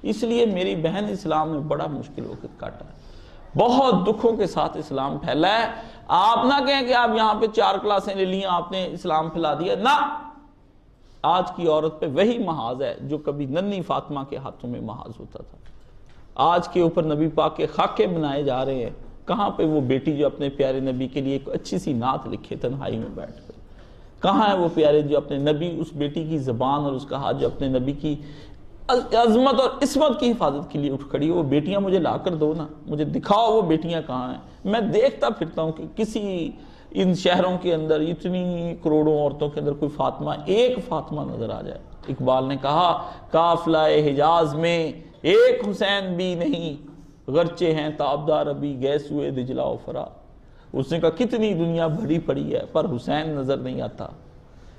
اس لیے میری بہن اسلام میں بڑا مشکل وقت کاٹا ہے، بہت دکھوں کے ساتھ اسلام پھیلا ہے۔ آپ نہ کہیں کہ آپ یہاں پہ 4 کلاسیں لے لیں آپ نے اسلام پھیلا دیا، نہ، آج کی عورت پہ وہی محاذ ہے جو کبھی ننھی فاطمہ کے ہاتھوں میں محاذ ہوتا تھا۔ آج کے اوپر نبی پاک کے خاکے بنائے جا رہے ہیں، کہاں پہ وہ بیٹی جو اپنے پیارے نبی کے لیے ایک اچھی سی نعت لکھے تنہائی میں بیٹھ کر؟ کہاں ہے وہ پیارے جو اپنے نبی، اس بیٹی کی زبان اور اس کا ہاتھ جو اپنے نبی کی عظمت اور عصمت کی حفاظت کے لیے اٹھ کھڑی ہو؟ وہ بیٹیاں مجھے لا کر دو نا، مجھے دکھاؤ وہ بیٹیاں کہاں ہیں۔ میں دیکھتا پھرتا ہوں کہ کسی ان شہروں کے اندر اتنی کروڑوں عورتوں کے اندر کوئی فاطمہ، ایک فاطمہ نظر آ جائے۔ اقبال نے کہا قافلہ حجاز میں ایک حسین بھی نہیں، غرچے ہیں تابدار ابھی گئے سوئے دجلہ و فرات۔ اس نے کہا کتنی دنیا بھری پڑی ہے پر حسین نظر نہیں آتا،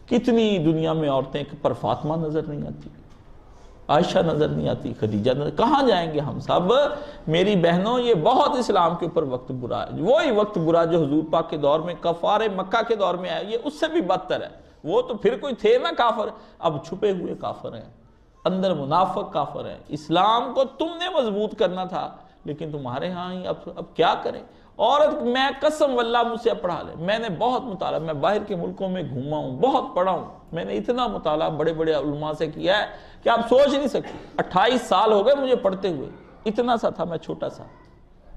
کتنی دنیا میں عورتیں پر فاطمہ نظر نہیں آتی، عائشہ نظر نہیں آتی، خدیجہ نظر، کہاں جائیں گے ہم سب؟ میری بہنوں، یہ بہت اسلام کے اوپر وقت برا ہے، وہی وقت برا جو حضور پاک کے دور میں کفار مکہ کے دور میں آیا، یہ اس سے بھی بدتر ہے۔ وہ تو پھر کوئی تھے نا کافر، اب چھپے ہوئے کافر ہیں، اندر منافق کافر ہیں۔ اسلام کو تم نے مضبوط کرنا تھا لیکن تمہارے ہاں ہی اب کیا کریں؟ عورت، میں قسم واللہ مجھ سے پڑھا لے، میں نے بہت مطالعہ، میں باہر کے ملکوں میں گھوما ہوں، بہت پڑھا ہوں، میں نے اتنا مطالعہ بڑے بڑے علماء سے کیا ہے کہ آپ سوچ نہیں سکتے۔ 28 سال ہو گئے مجھے پڑھتے ہوئے، اتنا سا تھا میں، چھوٹا سا،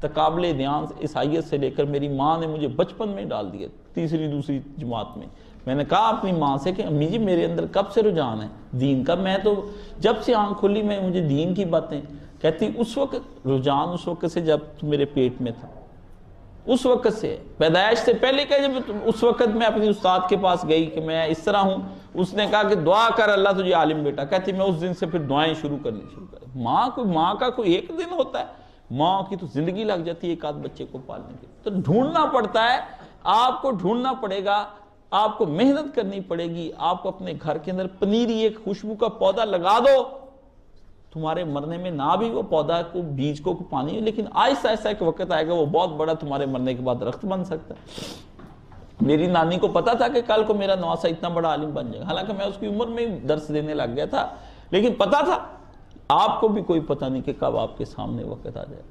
تقابل دھیان عیسائیت سے لے کر میری ماں نے مجھے بچپن میں ڈال دیا، تیسری دوسری جماعت میں۔ میں نے کہا اپنی ماں سے کہ امی جی میرے اندر کب سے رجحان ہے دین کا؟ میں تو جب سے آنکھ کھلی میں مجھے دین کی باتیں کہتی، اس وقت رجحان اس وقت سے جب میرے پیٹ میں تھا، اس وقت سے، پیدائش سے پہلے کہ جب اس وقت میں اپنی استاد کے پاس گئی کہ میں اس طرح ہوں، اس نے کہا کہ دعا کر اللہ تجھے عالم بیٹا، کہتی میں اس دن سے پھر دعائیں شروع کر۔ ماں کا کوئی ایک دن ہوتا ہے؟ ماں کی تو زندگی لگ جاتی ہے ایک آدھ بچے کو پالنے کے، تو ڈھونڈنا پڑتا ہے، آپ کو ڈھونڈنا پڑے گا، آپ کو محنت کرنی پڑے گی، آپ کو اپنے گھر کے اندر پنیری ایک خوشبو کا پودا لگا دو، تمہارے مرنے میں نہ بھی وہ پودا کو بیج کو پانی ہے، لیکن آہستہ آہستہ ایک وقت آئے گا وہ بہت بڑا تمہارے مرنے کے بعد درخت بن سکتا ہے۔ میری نانی کو پتا تھا کہ کل کو میرا نواسا اتنا بڑا عالم بن جائے گا، حالانکہ میں اس کی عمر میں درس دینے لگ گیا تھا، لیکن پتا تھا۔ آپ کو بھی کوئی پتہ نہیں کہ کب آپ کے سامنے وقت آ جائے۔